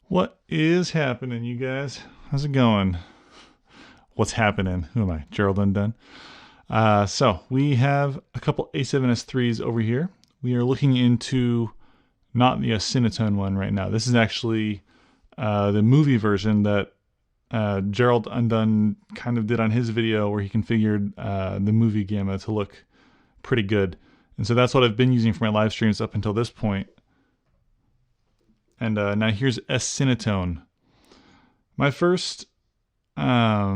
What is happening, you guys? How's it going? What's happening? Who am I? Gerald Undone. So we have a couple A7S3s over here. We are looking into not the S-CINETONE one right now. This is actually the movie version that Gerald Undone kind of did on his video where he configured the movie gamma to look pretty good. And so that's what I've been using for my live streams up until this point. And now here's S-CINETONE. My first, I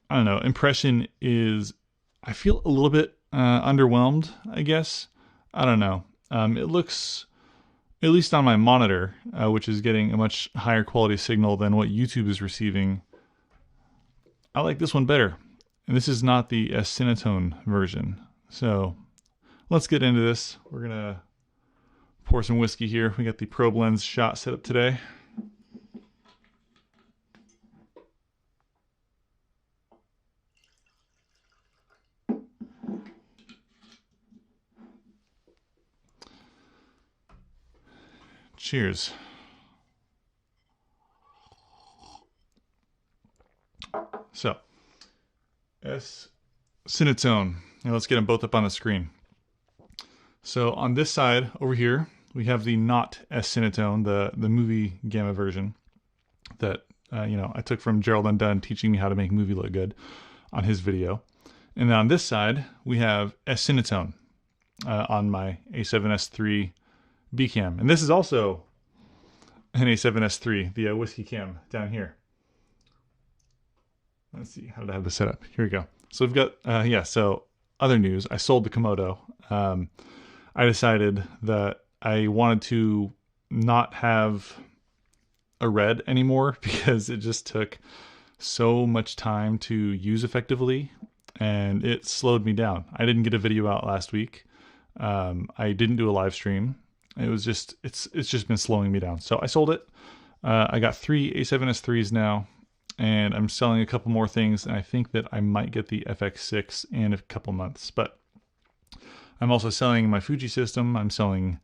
don't know, impression is I feel a little bit underwhelmed, I guess. I don't know. It looks, at least on my monitor, which is getting a much higher quality signal than what YouTube is receiving, I like this one better. And this is not the S-CINETONE version. So let's get into this. We're going to pour some whiskey here. We got the probe lens shot set up today. Cheers. So, S-CINETONE. Now let's get them both up on the screen. So on this side over here, we have the not S-CINETONE, the movie gamma version that I took from Gerald Undone teaching me how to make movie look good on his video. And then on this side, we have S-CINETONE on my A7S3 B cam. And this is also an A7S3, the whiskey cam down here. Let's see, how did I have this set up? Here we go. So we've got, so other news, I sold the Komodo. I decided that I wanted to not have a RED anymore because it just took so much time to use effectively and it slowed me down. I didn't get a video out last week. I didn't do a live stream. It was just, it's just been slowing me down. So I sold it. I got 3 A7S3s now and I'm selling a couple more things. And I think that I might get the FX6 in a couple months, but I'm also selling my Fuji system. I'm selling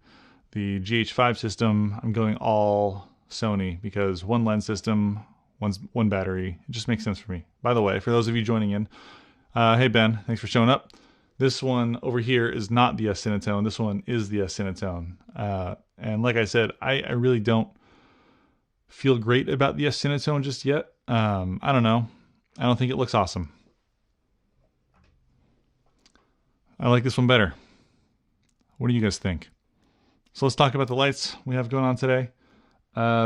the GH5 system. I'm going all Sony because one lens system, one battery. It just makes sense for me. By the way, for those of you joining in, hey Ben, thanks for showing up. This one over here is not the S-CINETONE. This one is the S-CINETONE. And like I said, I really don't feel great about the S-CINETONE just yet. I don't know. I don't think it looks awesome. I like this one better. What do you guys think? So let's talk about the lights we have going on today.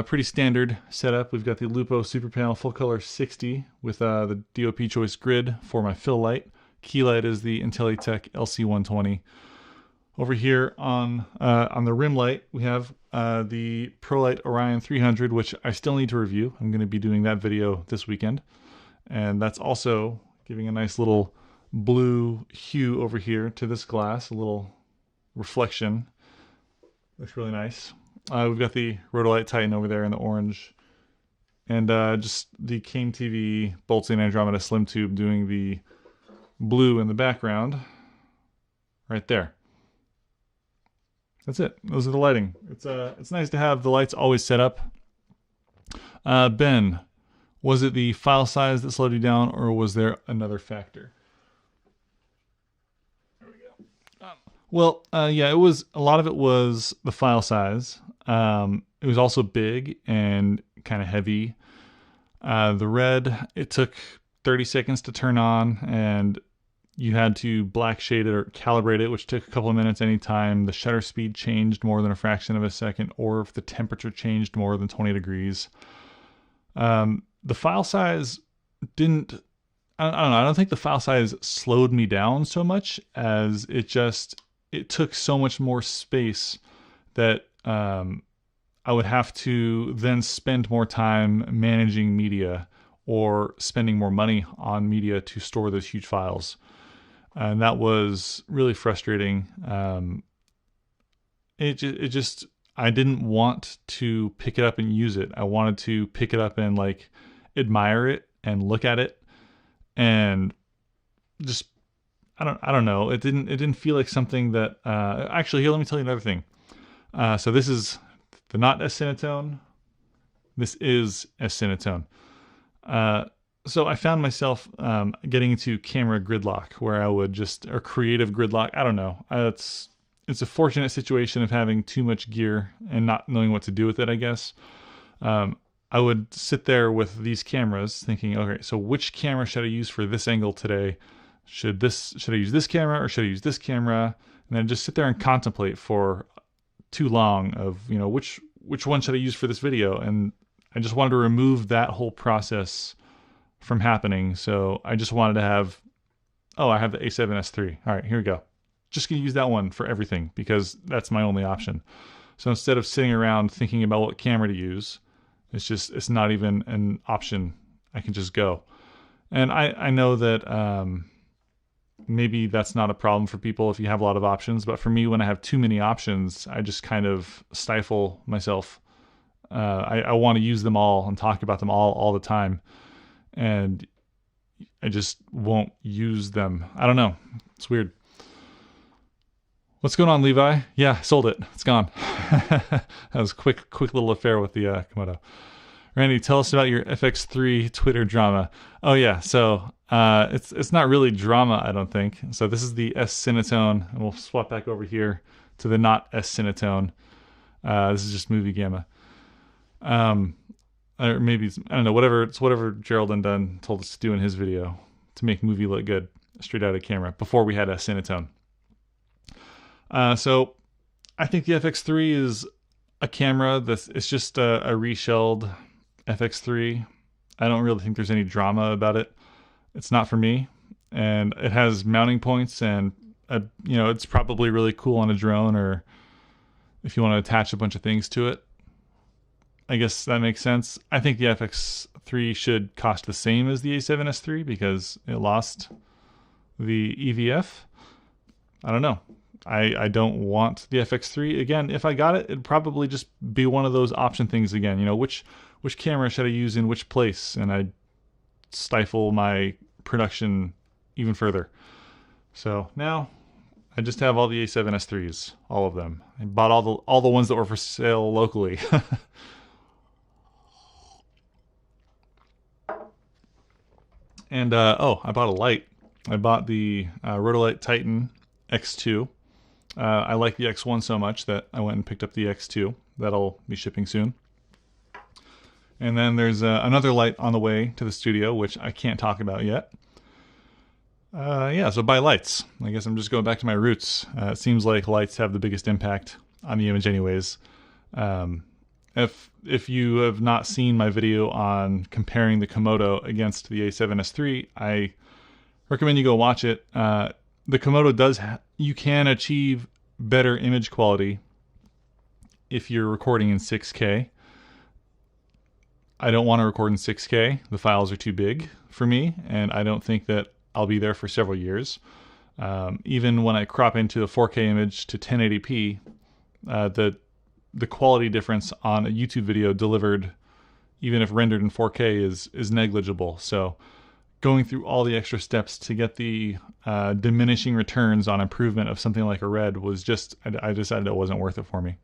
Pretty standard setup. We've got the Lupo Super Panel Full Color 60 with the DOP Choice Grid for my fill light. Key light is the Intelitech LC120. Over here on the rim light, we have the Prolight Orion 300, which I still need to review. I'm going to be doing that video this weekend. And that's also giving a nice little blue hue over here to this glass, a little reflection. Looks really nice. We've got the Rhodolite Titan over there in the orange. And just the Kame TV Boltzmann Andromeda Slim Tube doing the blue in the background. Right there. That's it. Those are the lighting. It's nice to have the lights always set up. Ben, was it the file size that slowed you down or was there another factor? Well, yeah, it was, a lot of it was the file size. It was also big and kind of heavy. The RED, it took 30 seconds to turn on and you had to black shade it or calibrate it, which took a couple of minutes anytime the shutter speed changed more than a fraction of a second or if the temperature changed more than 20 degrees. The file size didn't, I don't know, I don't think the file size slowed me down so much as it took so much more space that I would have to then spend more time managing media or spending more money on media to store those huge files. And that was really frustrating. I didn't want to pick it up and use it. I wanted to pick it up and like admire it and look at it and just, I don't know. It didn't feel like something that, actually here, let me tell you another thing. So this is the not S-CINETONE this is S-CINETONE. So I found myself getting into camera gridlock, where I would just, or creative gridlock. I don't know. It's a fortunate situation of having too much gear and not knowing what to do with it, I guess. I would sit there with these cameras thinking, okay, so which camera should I use for this angle today? Should I use this camera or should I use this camera? And then just sit there and contemplate for too long of, which one should I use for this video? And I just wanted to remove that whole process from happening. So I just wanted to have, I have the A7S3. All right, here we go. Just gonna use that one for everything because that's my only option. So instead of sitting around thinking about what camera to use, it's not even an option. I can just go. And I know that maybe that's not a problem for people if you have a lot of options, but for me, when I have too many options, I just kind of stifle myself. I want to use them all and talk about them all the time. And I just won't use them. I don't know. It's weird. What's going on, Levi? Yeah, sold it. It's gone. That was a quick little affair with the Komodo. Randy, tell us about your FX3 Twitter drama. Oh yeah, so it's not really drama, I don't think. So this is the S-CINETONE, and we'll swap back over here to the not S-CINETONE. This is just movie gamma. Or maybe I don't know. Whatever Gerald Undone told us to do in his video to make movie look good straight out of camera before we had S-CINETONE. So I think the FX3 is a camera it's just a reshelled FX3. I don't really think there's any drama about it. It's not for me, and it has mounting points, and it's probably really cool on a drone, or if you want to attach a bunch of things to it. I guess that makes sense. I think the FX3 should cost the same as the A7S3 because it lost the EVF. I don't know. I don't want the FX3. Again, if I got it, it'd probably just be one of those option things again. Which camera should I use in which place? And I'd stifle my production even further. So now I just have all the A7S3s, all of them. I bought all the ones that were for sale locally. And I bought a light. I bought the Rotolight Titan X2. I like the X1 so much that I went and picked up the X2. That'll be shipping soon. And then there's another light on the way to the studio, which I can't talk about yet. So buy lights. I guess I'm just going back to my roots. It seems like lights have the biggest impact on the image anyways. If you have not seen my video on comparing the Komodo against the A7S3, I recommend you go watch it. The Komodo you can achieve better image quality if you're recording in 6K. I don't want to record in 6K. The files are too big for me, and I don't think that I'll be there for several years. Even when I crop into a 4K image to 1080p, the quality difference on a YouTube video delivered, even if rendered in 4K, is negligible. So going through all the extra steps to get the diminishing returns on improvement of something like a RED was just, I decided it wasn't worth it for me.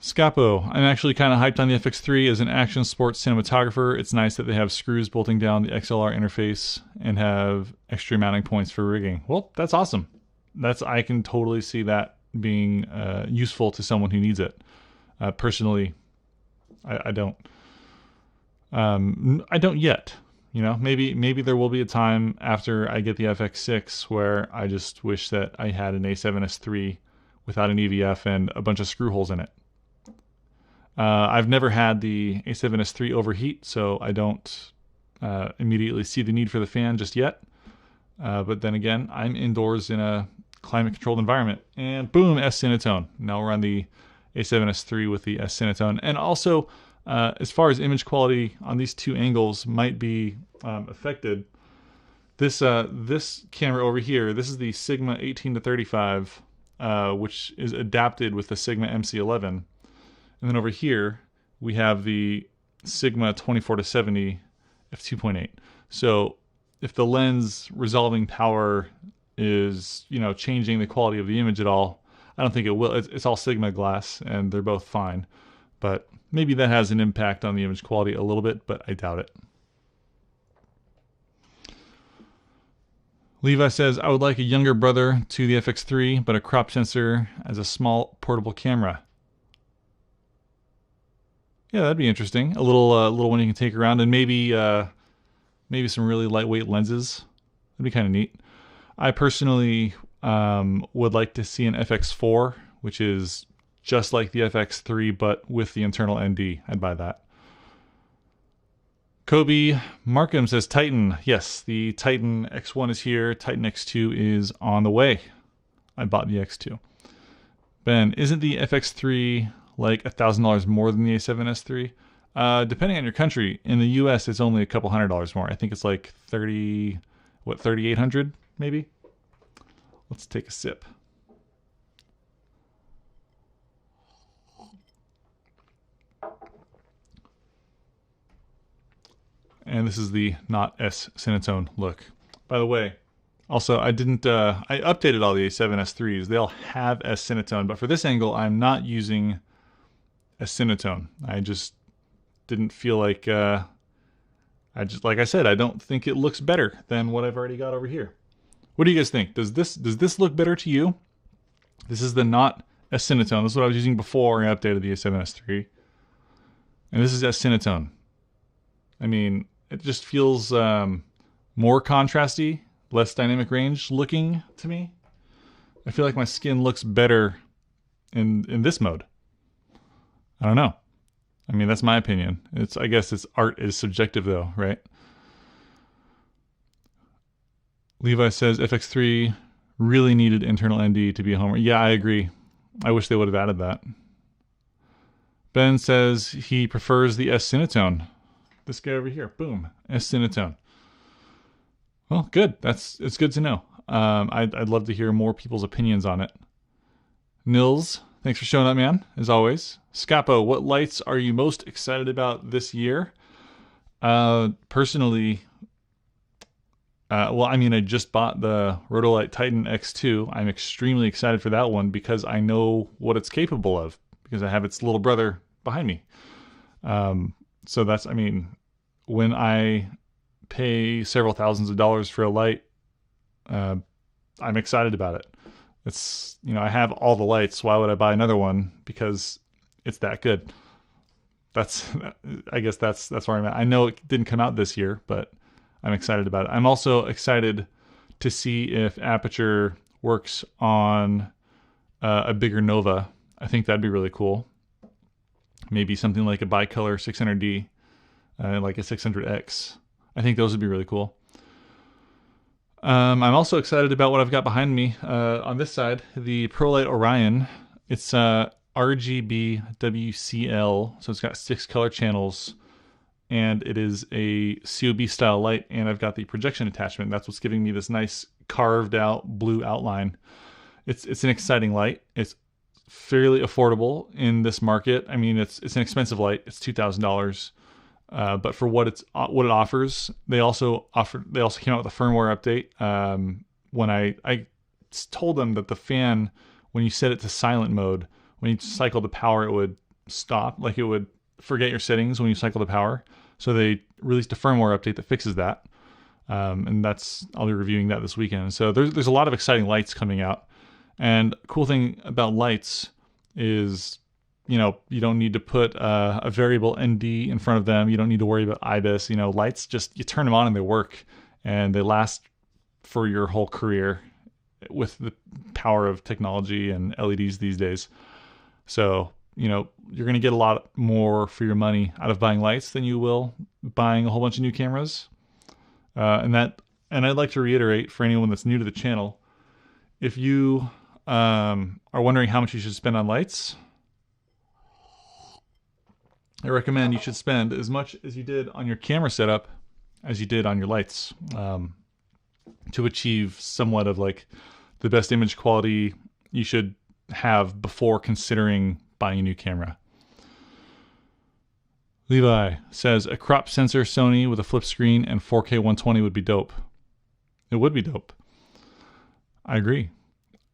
Scapo, I'm actually kind of hyped on the FX3 as an action sports cinematographer. It's nice that they have screws bolting down the XLR interface and have extra mounting points for rigging. Well, that's awesome. I can totally see that being useful to someone who needs it. Personally, I don't. I don't yet. Maybe there will be a time after I get the FX6 where I just wish that I had an A7S3 without an EVF and a bunch of screw holes in it. I've never had the A7S3 overheat, so I don't immediately see the need for the fan just yet. But then again, I'm indoors in a climate-controlled environment, and boom, S-CINETONE. Now we're on the A7S3 with the S-CINETONE. And also, as far as image quality on these two angles might be affected, this camera over here, this is the Sigma 18-35, which is adapted with the Sigma MC11. And then over here, we have the Sigma 24-70 f2.8. So if the lens resolving power is, changing the quality of the image at all, I don't think it will. It's all Sigma glass, and they're both fine. but maybe that has an impact on the image quality a little bit, but I doubt it. Levi says, I would like a younger brother to the FX3, but a crop sensor as a small portable camera. Yeah, that'd be interesting. A little one you can take around, and maybe some really lightweight lenses. That'd be kind of neat. I personally would like to see an FX4, which is just like the FX3, but with the internal ND. I'd buy that. Kobe Markham says Titan. Yes, the Titan X1 is here. Titan X2 is on the way. I bought the X2. Ben, isn't the FX3 like $1,000 more than the A7S3? Depending on your country. In the US, it's only a couple $100 more. I think it's like 3,800 maybe? Let's take a sip. And this is the not S-CINETONE look. By the way, also I updated all the A7S3s. They all have S-CINETONE, but for this angle, I'm not using S-CINETONE. I just didn't feel like, like I said, I don't think it looks better than what I've already got over here. What do you guys think? Does this look better to you? This is the not S-CINETONE. This is what I was using before I updated the A7S3. And this is S-CINETONE. I mean, it just feels more contrasty, less dynamic range looking to me. I feel like my skin looks better in this mode. I don't know. I mean, that's my opinion. I guess art is subjective though, right? Levi says FX3 really needed internal ND to be a homer. Yeah, I agree. I wish they would have added that. Ben says he prefers the S-CINETONE. This guy over here, boom, S-CINETONE. Well, good. It's good to know. I'd love to hear more people's opinions on it. Nils, thanks for showing up, man, as always. Scapo, what lights are you most excited about this year? Personally, well, I mean, I just bought the Rotolight Titan X2. I'm extremely excited for that one because I know what it's capable of because I have its little brother behind me. So that's, I mean, when I pay several thousands of dollars for a light, I'm excited about it. It's, you know, I have all the lights. Why would I buy another one? Because it's that good. I guess that's where I'm at. I know it didn't come out this year, but I'm excited about it. I'm also excited to see if Aperture works on a bigger Nova. I think that'd be really cool. Maybe something like a bicolor 600D, like a 600X. I think those would be really cool. I'm also excited about what I've got behind me on this side, the Prolight Orion. It's RGB WCL, so it's got 6 color channels, and it is a COB style light, and I've got the projection attachment. That's what's giving me this nice carved out blue outline. It's an exciting light. It's fairly affordable in this market. I mean, it's an expensive light. It's $2,000. But for what it offers, they also came out with a firmware update. When I told them that the fan, when you set it to silent mode, when you cycle the power, it would stop, like it would forget your settings when you cycle the power. So they released a firmware update that fixes that. And I'll be reviewing that this weekend. So there's a lot of exciting lights coming out. And cool thing about lights is, you know, you don't need to put a variable ND in front of them. You don't need to worry about IBIS. You know, lights, just you turn them on and they work, and they last for your whole career with the power of technology and LEDs these days. So, you know, you're going to get a lot more for your money out of buying lights than you will buying a whole bunch of new cameras. And I'd like to reiterate for anyone that's new to the channel, if you are wondering how much you should spend on lights, I recommend you should spend as much as you did on your camera setup as you did on your lights, to achieve somewhat of like the best image quality you should have before considering buying a new camera. Levi says a crop sensor Sony with a flip screen and 4K 120 would be dope. It would be dope. I agree.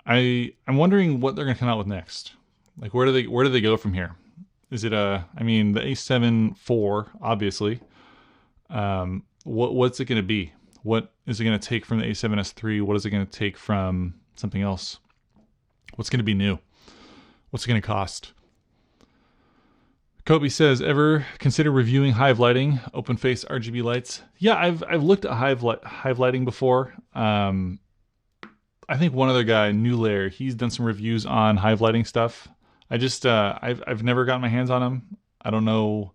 I'm wondering what they're going to come out with next. Like, where do they go from here? Is it I mean, the A7 IV, obviously. What's it going to be? What is it going to take from the A7S III? What is it going to take from something else? What's going to be new? What's it going to cost? Kobe says, ever consider reviewing Hive lighting, open face RGB lights? Yeah, I've looked at Hive lighting before. I think one other guy, New Lair, he's done some reviews on Hive lighting stuff. I've never gotten my hands on them. I don't know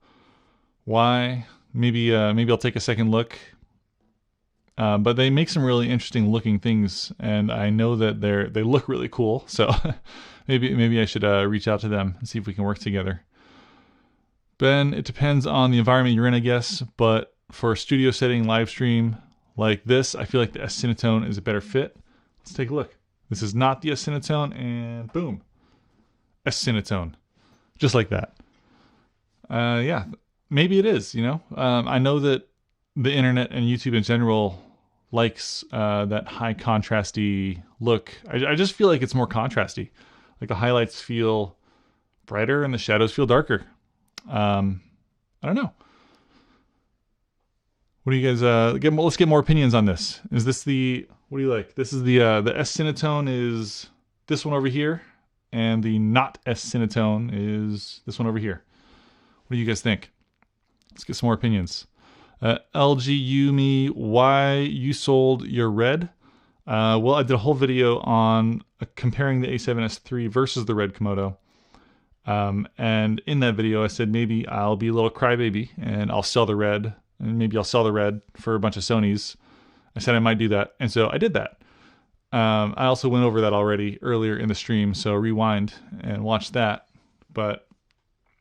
why. Maybe I'll take a second look. But they make some really interesting looking things, and I know that they look really cool. So maybe I should reach out to them and see if we can work together. Ben, it depends on the environment you're in, I guess. But for a studio setting, live stream like this, I feel like the S-CINETONE is a better fit. Let's take a look. This is not the S-CINETONE, and boom, S-CINETONE, just like that. Yeah, maybe it is. I know that the internet and YouTube in general likes that high contrasty look. I just feel like it's more contrasty. Like the highlights feel brighter and the shadows feel darker. I don't know. What do you guys let's get more opinions on this. Is this what do you like? This is the S-CINETONE is this one over here, and the not S-CINETONE is this one over here. What do you guys think? Let's get some more opinions. LGU me, why you sold your RED? Well, I did a whole video on comparing the A7S III versus the RED Komodo. And in that video, I said maybe I'll be a little crybaby and I'll sell the RED, and maybe I'll sell the RED for a bunch of Sonys. I said I might do that, and so I did that. I also went over that already earlier in the stream, so rewind and watch that. But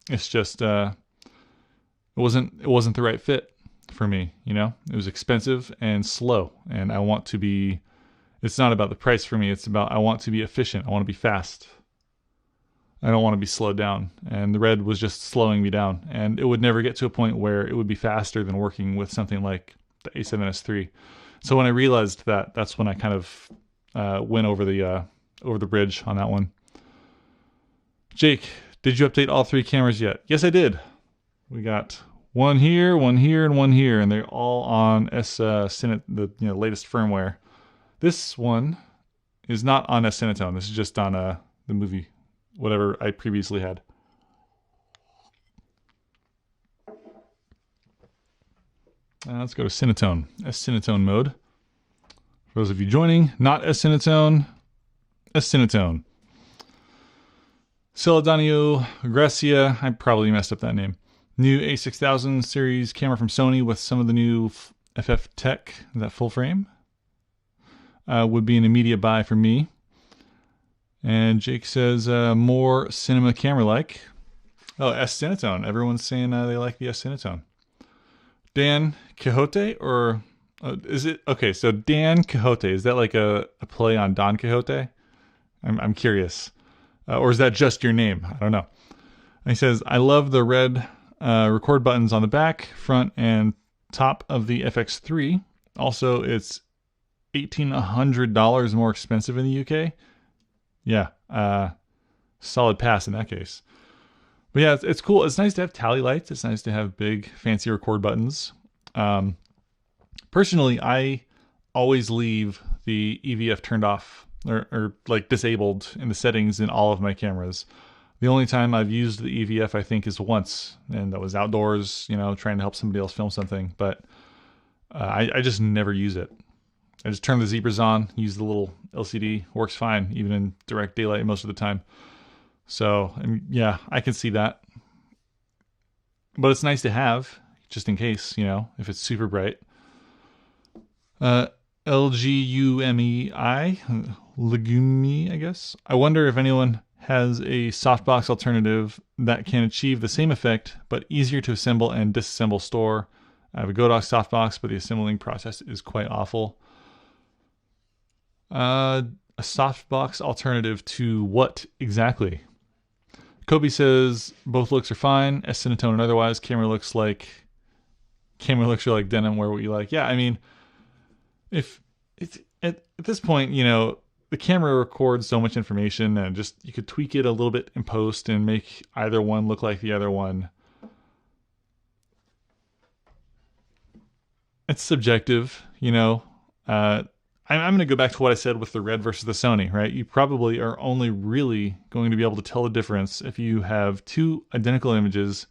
it's just it wasn't the right fit for me. It was expensive and slow, and I want to be. It's not about the price for me. It's about I want to be efficient. I want to be fast. I don't want to be slowed down, and the RED was just slowing me down, and it would never get to a point where it would be faster than working with something like the A7S III. So when I realized that, that's when I kind of went over the bridge on that one. Jake, did you update all 3 cameras yet? Yes, I did. We got one here, and one here, and they're all on the latest firmware. This one is not on S-CINETONE. This is just on the movie, whatever I previously had. Let's go to CINETONE, S-CINETONE mode. For those of you joining, not S-CINETONE, S-CINETONE. Celadonio Gracia, I probably messed up that name. New A6000 series camera from Sony with some of the new FF tech. Is that full frame? Would be an immediate buy for me. And Jake says, more cinema camera-like. Oh, S-CINETONE. Everyone's saying they like the S-CINETONE. Dan Quixote, or is it? Okay, so Dan Quixote, is that like a play on Don Quixote? I'm curious. Or is that just your name? I don't know. And he says, I love the red record buttons on the back, front, and top of the FX3. Also, it's $1,800 more expensive in the UK. Yeah, solid pass in that case. But yeah, it's cool. It's nice to have tally lights. It's nice to have big, fancy record buttons. Personally, I always leave the EVF turned off or like disabled in the settings in all of my cameras. The only time I've used the EVF, I think, is once, and that was outdoors, trying to help somebody else film something. But I just never use it. I just turn the zebras on, use the little LCD, works fine, even in direct daylight most of the time. So, yeah, I can see that. But it's nice to have, just in case, if it's super bright. LGUMEI, Legumi, I guess. I wonder if anyone has a softbox alternative that can achieve the same effect, but easier to assemble and disassemble store. I have a Godox softbox, but the assembling process is quite awful. A softbox alternative to what exactly? Kobe says both looks are fine. S-CINETONE and otherwise. Camera looks are like denim. Wear what you like. Yeah, I mean, if it's at this point, the camera records so much information, and just you could tweak it a little bit in post and make either one look like the other one. It's subjective, you know. I'm going to go back to what I said with the Red versus the Sony, right? You probably are only really going to be able to tell the difference if you have two identical images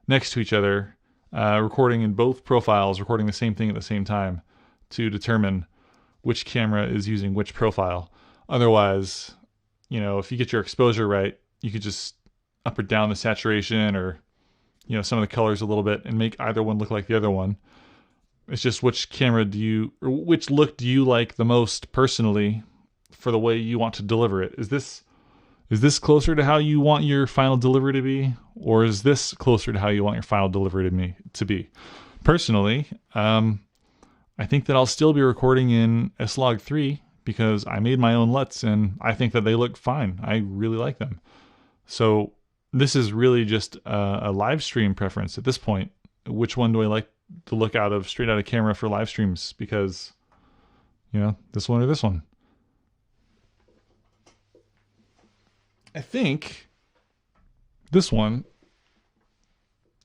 next to each other, recording in both profiles, recording the same thing at the same time, to determine which camera is using which profile. Otherwise, you know, if you get your exposure right, you could just up or down the saturation or, you know, some of the colors a little bit and make either one look like the other one. It's just which camera or which look do you like the most personally for the way you want to deliver it? Is this closer to how you want your final delivery to be, or is this closer to how you want your final delivery to be? Personally, I think that I'll still be recording in S-Log3 because I made my own LUTs and I think that they look fine. I really like them. So this is really just a live stream preference at this point. Which one do I like to look straight out of camera for live streams? Because, you know, this one or this one. I think this one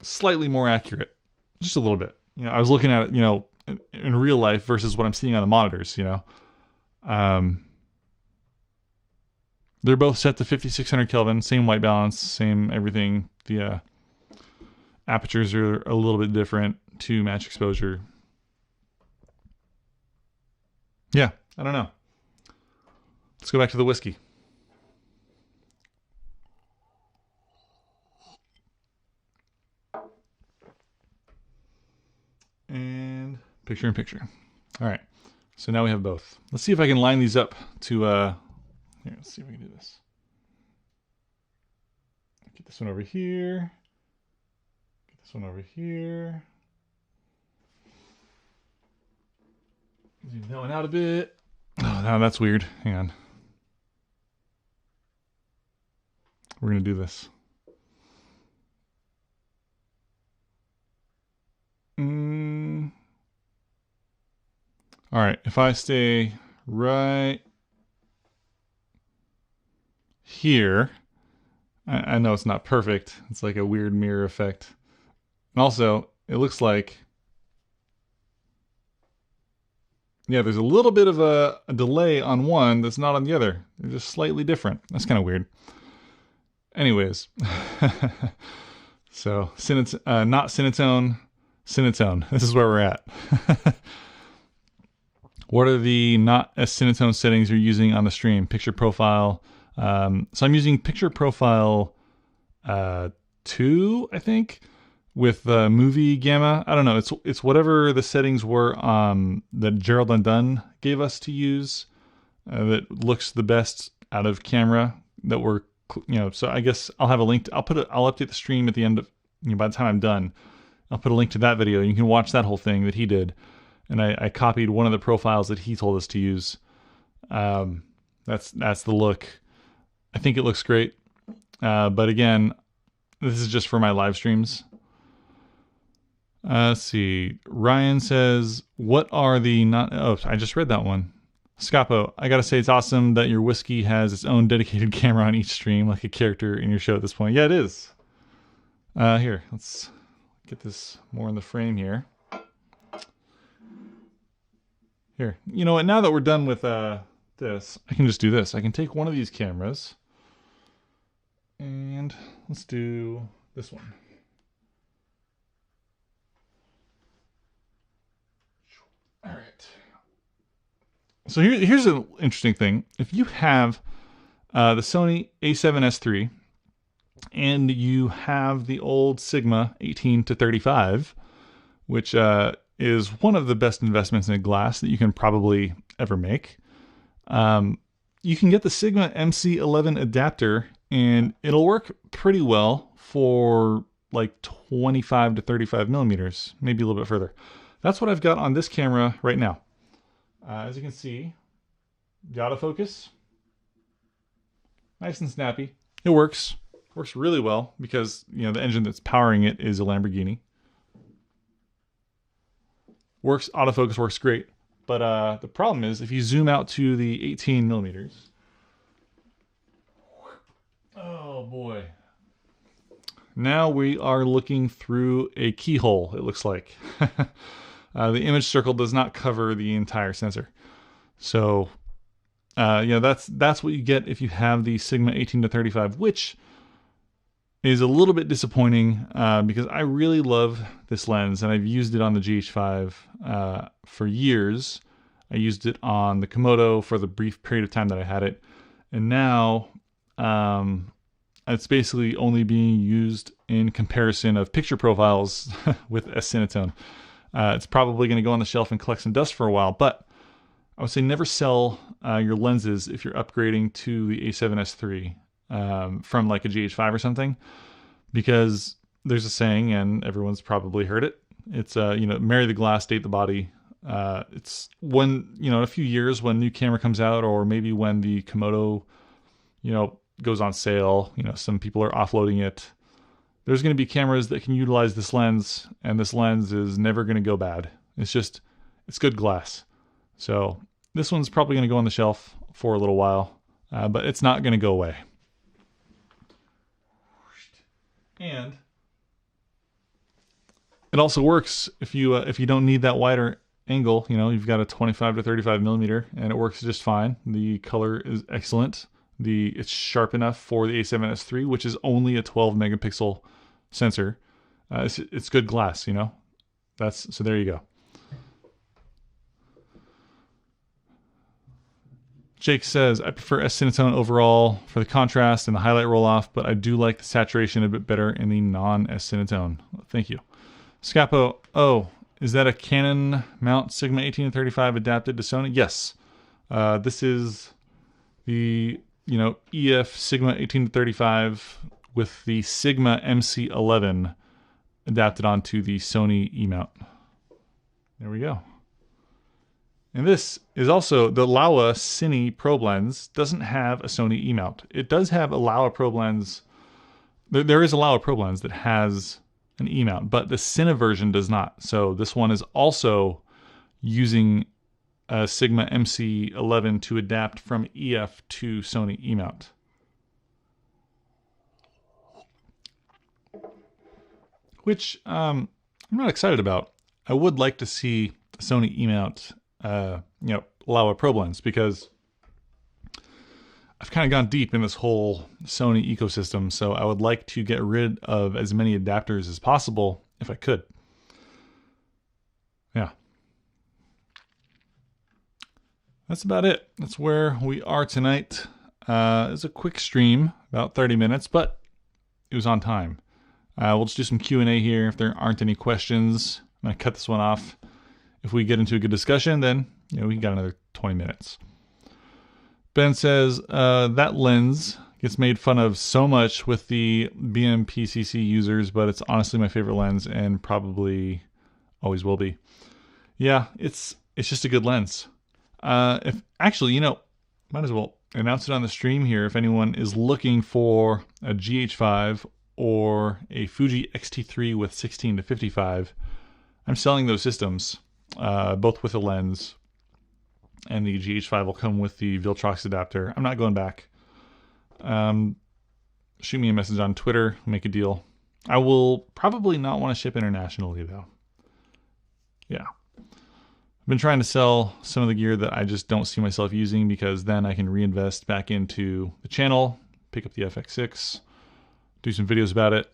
slightly more accurate, just a little bit. You know, I was looking at it, you know, in real life versus what I'm seeing on the monitors, you know. They're both set to 5600 Kelvin, same white balance, same everything. The apertures are a little bit different to match exposure. Yeah, I don't know. Let's go back to the whiskey. And picture in picture. All right, so now we have both. Let's see if I can line these up to, here, let's see if we can do this. Get this one over here. Get this one over here. Zoom that one out a bit. Oh, now that's weird. Hang on. We're going to do this. All right, if I stay right here, I know it's not perfect. It's like a weird mirror effect. And also, it looks like, yeah, there's a little bit of a delay on one that's not on the other. They're just slightly different. That's kind of weird. Anyways, so not Cinetone, Cinetone. This is where we're at. What are the not S-CINETONE settings you're using on the stream? Picture profile. So I'm using picture profile 2, I think, with movie gamma. I don't know. It's whatever the settings were that Gerald Undone gave us to use that looks the best out of camera. That we're, you know. So I guess I'll have a link. I'll update the stream at the end of, you know, by the time I'm done. I'll put a link to that video. You can watch that whole thing that he did. And I copied one of the profiles that he told us to use. That's the look. I think it looks great. But again, this is just for my live streams. Let's see. Ryan says, what are the not... Oh, I just read that one. Scapo, I gotta say it's awesome that your whiskey has its own dedicated camera on each stream, like a character in your show at this point. Yeah, it is. Here, let's get this more in the frame here. Here, you know what, now that we're done with this, I can just do this. I can take one of these cameras and let's do this one. All right. So here's an interesting thing. If you have the Sony A7S3 and you have the old Sigma 18-35, which is one of the best investments in glass that you can probably ever make. You can get the Sigma MC11 adapter and it'll work pretty well for like 25 to 35 millimeters, maybe a little bit further. That's what I've got on this camera right now. As you can see, the autofocus, nice and snappy. It works really well because, you know, the engine that's powering it is a Lamborghini. Autofocus works great. But the problem is if you zoom out to the 18 millimeters, oh boy. Now we are looking through a keyhole, it looks like. The image circle does not cover the entire sensor. So, that's what you get if you have the Sigma 18-35, which is a little bit disappointing because I really love this lens, and I've used it on the GH5 for years. I used it on the Komodo for the brief period of time that I had it, and now it's basically only being used in comparison of picture profiles with S-CINETONE. It's probably going to go on the shelf and collect some dust for a while, but I would say never sell your lenses if you're upgrading to the A7S3 from like a GH5 or something, because there's a saying, and everyone's probably heard it. It's marry the glass, date the body. It's when, in a few years when new camera comes out, or maybe when the Komodo, goes on sale, some people are offloading it. There's going to be cameras that can utilize this lens, and this lens is never going to go bad. It's good glass. So this one's probably going to go on the shelf for a little while, but it's not going to go away. And it also works if you don't need that wider angle. You've got a 25 to 35 millimeter, and it works just fine. The color is excellent. It's sharp enough for the A7S3, which is only a 12 megapixel sensor. It's good glass, so there you go. Jake says, I prefer S-CINETONE overall for the contrast and the highlight roll-off, but I do like the saturation a bit better in the non-S-CINETONE. Thank you. Scapo, is that a Canon mount Sigma 18-35 adapted to Sony? Yes. This is the EF Sigma 18-35 with the Sigma MC11 adapted onto the Sony E-mount. There we go. And this is also the Laowa Cine probe lens. Doesn't have a Sony E-mount. It does have a Laowa probe lens. There is a Laowa probe lens that has an E-mount, but the Cine version does not. So this one is also using a Sigma MC11 to adapt from EF to Sony E-mount. Which I'm not excited about. I would like to see Sony E-mount Laowa probe lens, because I've kind of gone deep in this whole Sony ecosystem, so I would like to get rid of as many adapters as possible if I could. Yeah. That's about it. That's where we are tonight. It's a quick stream, about 30 minutes, but it was on time. We'll just do some Q&A here. If there aren't any questions, I'm going to cut this one off. If we get into a good discussion, then we got another 20 minutes. Ben says, that lens gets made fun of so much with the BMPCC users, but it's honestly my favorite lens and probably always will be. Yeah, it's just a good lens. If actually, might as well announce it on the stream here. If anyone is looking for a GH5 or a Fuji X-T3 with 16 to 55, I'm selling those systems, both with a lens, and the GH5 will come with the Viltrox adapter. I'm not going back. Shoot me a message on Twitter, make a deal. I will probably not want to ship internationally though. Yeah. I've been trying to sell some of the gear that I just don't see myself using, because then I can reinvest back into the channel, pick up the FX6, do some videos about it,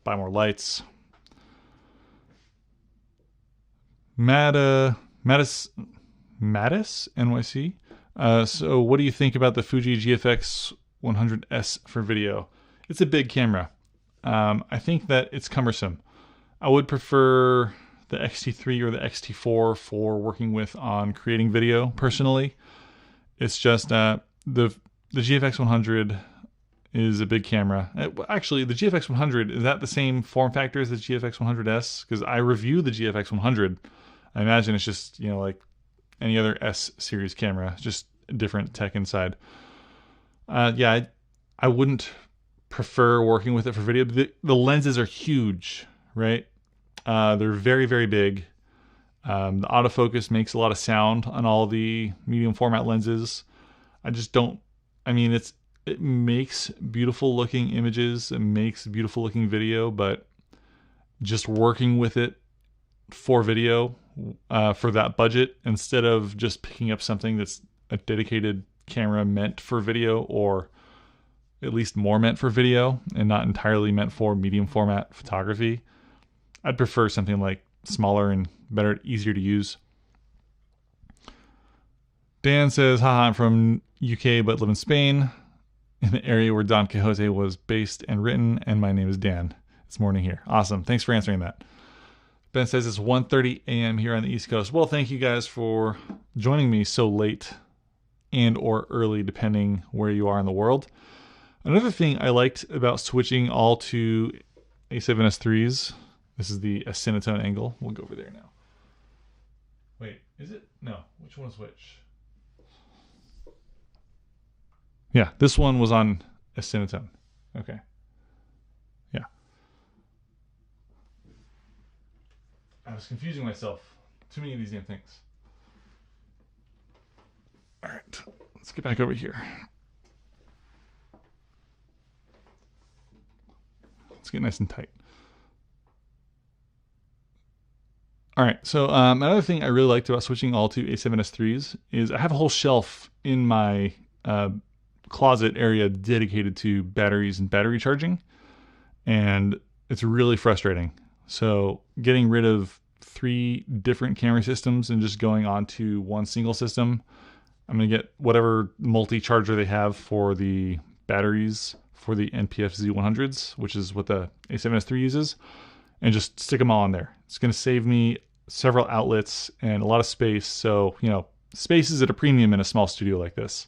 buy more lights. Mattis NYC. So what do you think about the Fuji GFX 100S for video? It's a big camera. I think that it's cumbersome. I would prefer the X-T3 or the X-T4 for working with on creating video personally. It's just the GFX 100 is a big camera. Actually, the GFX 100, is that the same form factor as the GFX 100S? Because I review the GFX 100. I imagine it's just, like any other S series camera, just different tech inside. Yeah, I wouldn't prefer working with it for video. The lenses are huge, right? They're very, very big. The autofocus makes a lot of sound on all the medium format lenses. I just don't, I mean, it makes beautiful looking images, it makes beautiful looking video, but just working with it for video, for that budget, instead of just picking up something that's a dedicated camera meant for video, or at least more meant for video and not entirely meant for medium format photography, I'd prefer something like smaller and better, easier to use. Dan says, haha, I'm from UK but live in Spain, in the area where Don Quixote was based and written, and my name is Dan. It's morning here. Awesome. Thanks for answering that. Ben says it's 1:30 a.m. here on the East Coast. Well, thank you guys for joining me so late and or early, depending where you are in the world. Another thing I liked about switching all to A7S3s, this is the S-CINETONE angle. We'll go over there now. Wait, is it? No. Which one is which? Yeah, this one was on S-CINETONE. Okay. Yeah. I was confusing myself. Too many of these damn things. All right, let's get back over here. Let's get nice and tight. All right, so another thing I really liked about switching all to A7S3s is I have a whole shelf in my closet area dedicated to batteries and battery charging, and it's really frustrating. So getting rid of 3 different camera systems and just going on to one single system, I'm going to get whatever multi-charger they have for the batteries for the NPF Z100s, which is what the A7S3 uses, and just stick them all in there. It's going to save me several outlets and a lot of space. So, you know, space is at a premium in a small studio like this.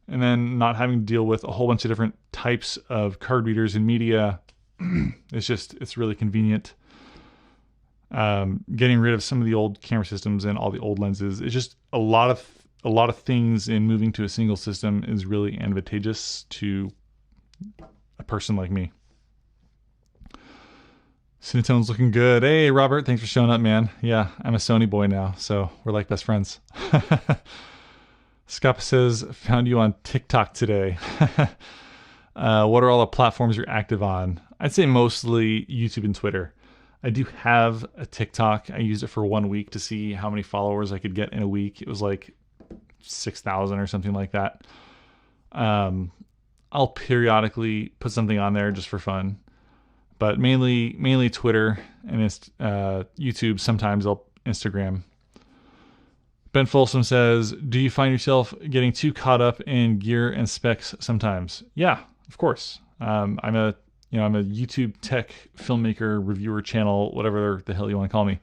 And then not having to deal with a whole bunch of different types of card readers and media. It's really convenient. Getting rid of some of the old camera systems and all the old lenses. It's just a lot of things in moving to a single system is really advantageous to a person like me. Cinetone's looking good. Hey, Robert, thanks for showing up, man. Yeah, I'm a Sony boy now, so we're like best friends. Scapa says, found you on TikTok today. What are all the platforms you're active on? I'd say mostly YouTube and Twitter. I do have a TikTok. I used it for 1 week to see how many followers I could get in a week. It was like 6,000 or something like that. I'll periodically put something on there just for fun, but mainly Twitter and YouTube. Sometimes I'll Instagram. Ben Folsom says, do you find yourself getting too caught up in gear and specs sometimes? Yeah, of course. I'm a YouTube tech filmmaker, reviewer channel, whatever the hell you want to call me.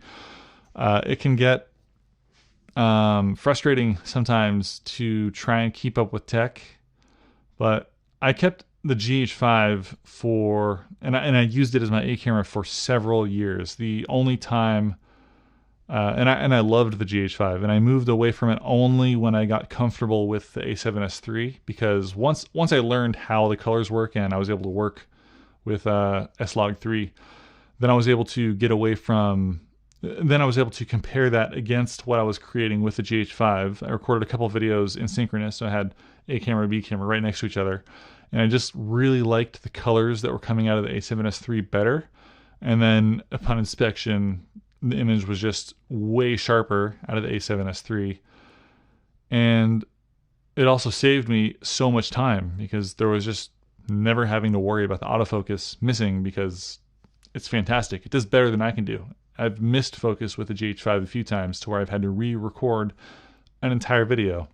It can get frustrating sometimes to try and keep up with tech, but I kept the GH5 and I used it as my A camera for several years. The only time, and I loved the GH5, and I moved away from it only when I got comfortable with the A7S3, because once I learned how the colors work and I was able to work with S-Log3, then I was able to get away from. Then I was able to compare that against what I was creating with the GH5. I recorded a couple of videos in synchronous, so I had A camera, B camera right next to each other. And I just really liked the colors that were coming out of the A7S3 better. And then upon inspection, the image was just way sharper out of the A7S3. And it also saved me so much time, because there was just never having to worry about the autofocus missing, because it's fantastic. It does better than I can do. I've missed focus with the GH5 a few times to where I've had to re-record an entire video.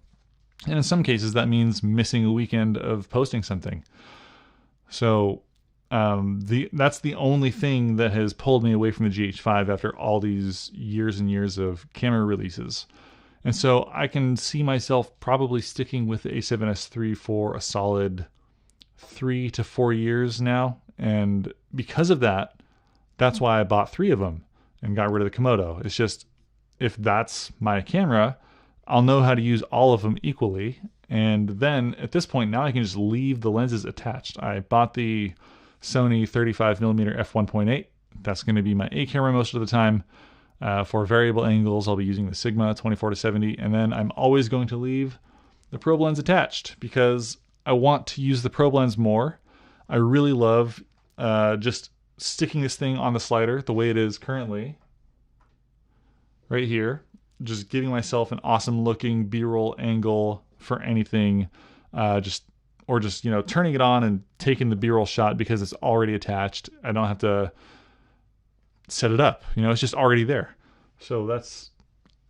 And in some cases, that means missing a weekend of posting something. So that's the only thing that has pulled me away from the GH5 after all these years and years of camera releases. And so I can see myself probably sticking with the A7S3 for a solid 3 to 4 years now. And because of that, that's why I bought 3 of them and got rid of the Komodo. It's just, if that's my camera, I'll know how to use all of them equally. And then at this point now I can just leave the lenses attached. I bought the Sony 35mm f1.8. That's going to be my A camera most of the time. For variable angles, I'll be using the Sigma 24-70, and then I'm always going to leave the probe lens attached because I want to use the probe lens more. I really love just sticking this thing on the slider the way it is currently, right here, just giving myself an awesome looking B-roll angle for anything, just turning it on and taking the B-roll shot because it's already attached. I don't have to set it up, it's just already there. So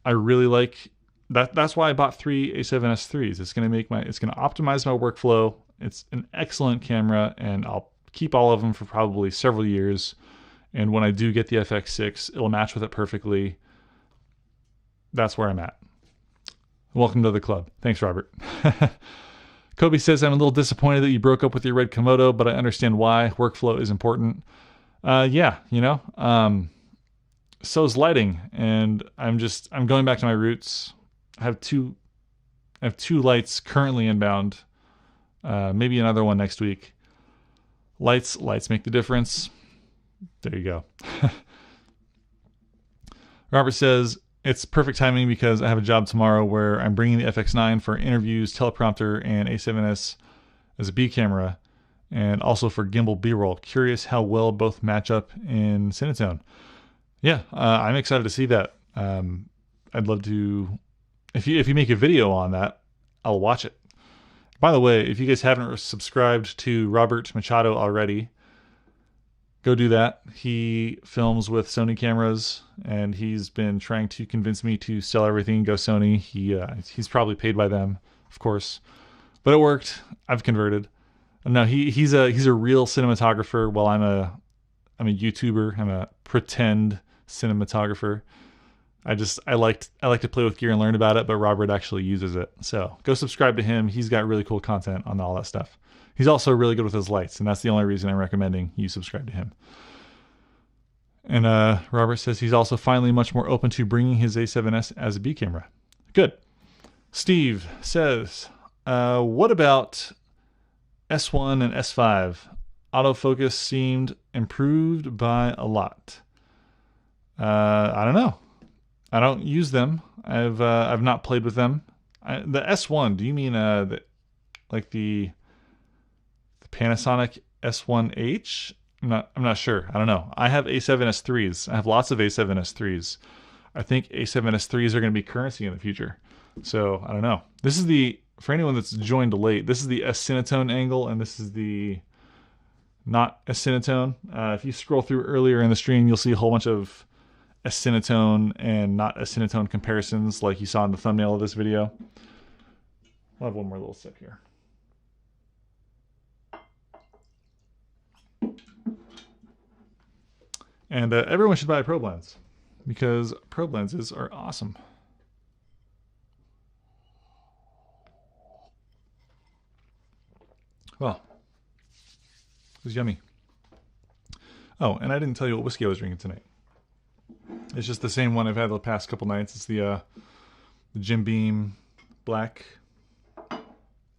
I really like that. That's why I bought 3 A7S3s. It's going to optimize my workflow. It's an excellent camera, and I'll keep all of them for probably several years. And when I do get the FX6, it'll match with it perfectly. That's where I'm at. Welcome to the club. Thanks, Robert. Kobe says, I'm a little disappointed that you broke up with your Red Komodo, but I understand why. Workflow is important. Yeah, so is lighting, and I'm going back to my roots. I have two lights currently inbound. Maybe another one next week. Lights make the difference. There you go. Robert says, it's perfect timing because I have a job tomorrow where I'm bringing the FX9 for interviews, teleprompter, and A7S as a B camera, and also for gimbal B-roll. Curious how well both match up in Cinetone. Yeah, I'm excited to see that. I'd love to, if you make a video on that, I'll watch it. By the way, if you guys haven't subscribed to Robert Machado already, go do that. He films with Sony cameras, and he's been trying to convince me to sell everything and go Sony. He's probably paid by them, of course, but it worked. I've converted. No, he's a real cinematographer, while I'm a YouTuber. I'm a pretend cinematographer. I like to play with gear and learn about it, but Robert actually uses it. So go subscribe to him. He's got really cool content on all that stuff. He's also really good with his lights, and that's the only reason I'm recommending you subscribe to him. And Robert says he's also finally much more open to bringing his A7S as a B camera. Good. Steve says, what about S1 and S5? Autofocus seemed improved by a lot. I don't know. I don't use them. I've not played with them. The S1. Do you mean the Panasonic S1H? I'm not sure. I don't know. I have A7S3s. I have lots of A7S3s. I think A7S3s are going to be currency in the future. So I don't know. This is for anyone that's joined late, this is the S-CINETONE angle, and this is the not S-CINETONE. If you scroll through earlier in the stream, you'll see a whole bunch of S-CINETONE and not S-CINETONE comparisons like you saw in the thumbnail of this video. I'll have one more little sip here. And everyone should buy a probe lens because probe lenses are awesome. Well, it was yummy. Oh, and I didn't tell you what whiskey I was drinking tonight. It's just the same one I've had the past couple nights. It's the Jim Beam Black,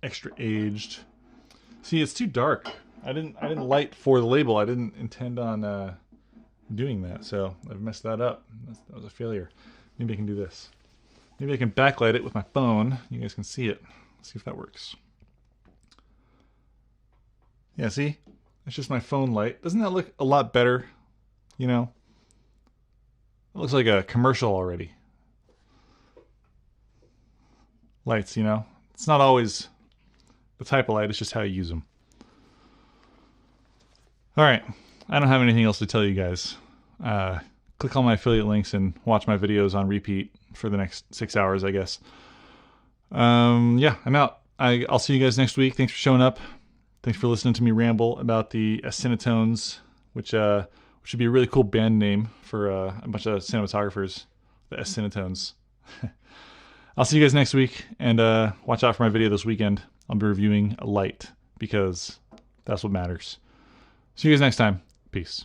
extra aged. See, it's too dark. I didn't light for the label. I didn't intend on doing that, so I've messed that up. That was a failure. Maybe I can do this. Maybe I can backlight it with my phone. You guys can see it. Let's see if that works. Yeah, see? It's just my phone light. Doesn't that look a lot better? You know? It looks like a commercial already. Lights, you know? It's not always the type of light, it's just how you use them. Alright, I don't have anything else to tell you guys. Click on my affiliate links and watch my videos on repeat for the next 6 hours, I guess. Yeah, I'm out. I'll see you guys next week. Thanks for showing up. Thanks for listening to me ramble about the S-CINETONES, which would be a really cool band name for a bunch of cinematographers, the S-CINETONES. I'll see you guys next week, and watch out for my video this weekend. I'll be reviewing a light, because that's what matters. See you guys next time. Peace.